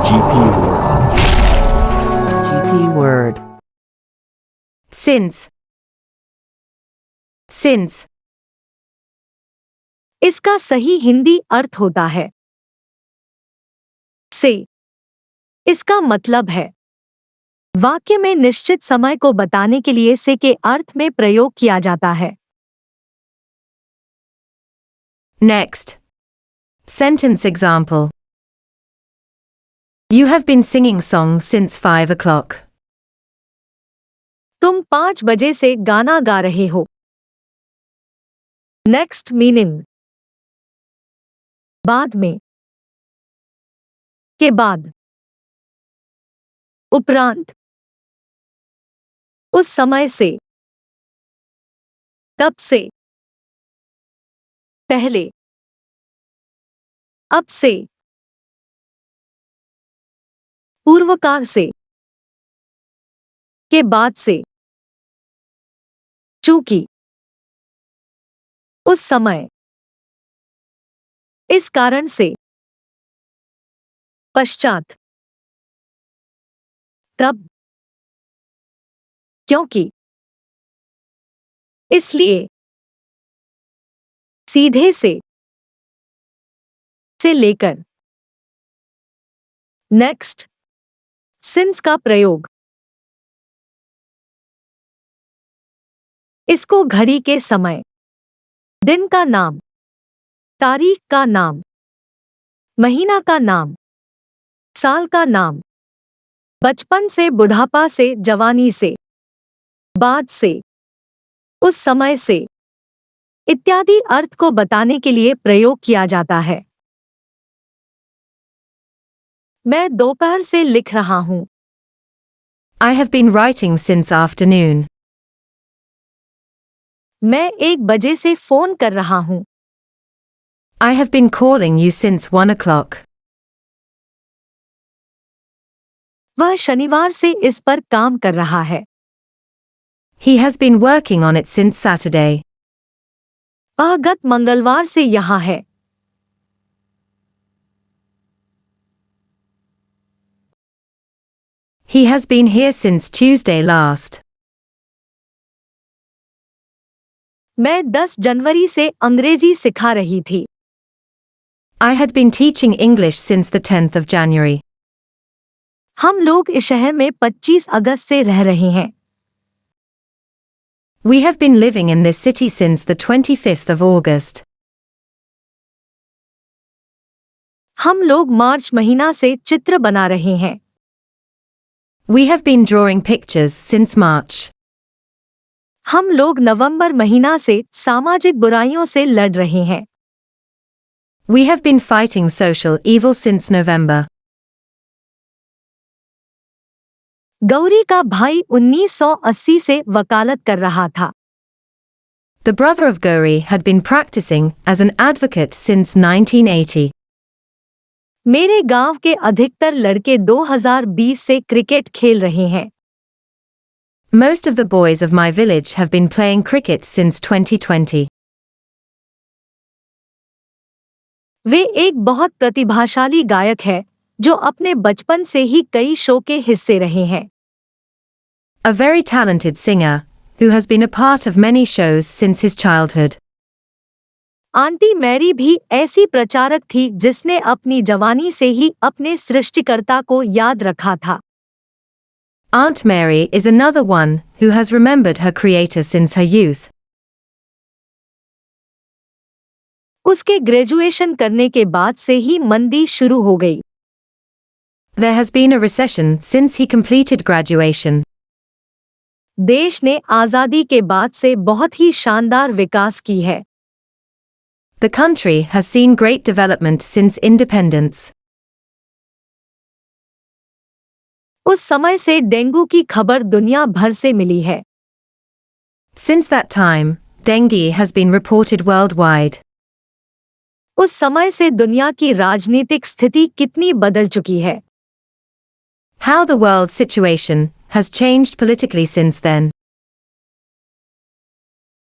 GP word. GP word. Since. Since. इसका सही हिंदी अर्थ होता है से। इसका मतलब है वाक्य में निश्चित समय को बताने के लिए से के अर्थ में प्रयोग किया जाता है। Next. Sentence example. You have been singing songs since 5 o'clock. तुम 5 बजे से गाना गा रहे हो। नेक्स्ट मीनिंग बाद में, के बाद, उपरांत, उस समय से, तब से, पहले, अब से, पूर्वकाल से, के बाद से, चूंकि, उस समय, इस कारण से, पश्चात, तब, क्योंकि, इसलिए, सीधे से लेकर। नेक्स्ट, सिंस का प्रयोग। इसको घड़ी के समय, दिन का नाम, तारीख का नाम, महीना का नाम, साल का नाम, बचपन से, बुढ़ापा से, जवानी से, बाद से, उस समय से इत्यादि अर्थ को बताने के लिए प्रयोग किया जाता है। मैं दोपहर से लिख रहा हूं। I have been writing since afternoon. मैं 1 बजे से फोन कर रहा हूं। I have been calling you since 1 o'clock. वह शनिवार से इस पर काम कर रहा है। He has been working on it since Saturday. वह गत मंगलवार से यहाँ है। He has been here since Tuesday last. मैं 10 जनवरी से अंग्रेजी सिखा रही थी। I had been teaching English since the 10th of January. हम लोग इस शहर में 25 अगस्त से रह रहे हैं। We have been living in this city since the 25th of August. हम लोग मार्च महीना से चित्र बना रहे हैं। We have been drawing pictures since March. हम लोग नवंबर महीना से सामाजिक बुराइयों से लड़ रहे हैं। We have been fighting social evil since November. Gauri का भाई 1980 से वकालत कर रहा था। The brother of Gauri had been practicing as an advocate since 1980. मेरे गांव के अधिकतर लड़के 2020 से क्रिकेट खेल रहे हैं। Most of the boys of my village have been playing cricket since 2020. वे एक बहुत प्रतिभाशाली गायक है जो अपने बचपन से ही कई शो के हिस्से रहे हैं। A very talented singer, who has been a part of many shows since his childhood. Aunty Mary भी ऐसी प्रचारक थी जिसने अपनी जवानी से ही अपने सृष्टिकर्ता को याद रखा था। Aunt Mary is another one who has remembered her creator since her youth. उसके ग्रेजुएशन करने के बाद से ही मंदी शुरू हो गई। There has been a recession since he completed graduation. देश ने आजादी के बाद से बहुत ही शानदार विकास की है। The country has seen great development since independence. उस समय से डेंगू की खबर दुनिया भर से मिली है। Since that time, dengue has been reported worldwide. उस समय से दुनिया की राजनीतिक स्थिति कितनी बदल चुकी है। How the world situation has changed politically since then.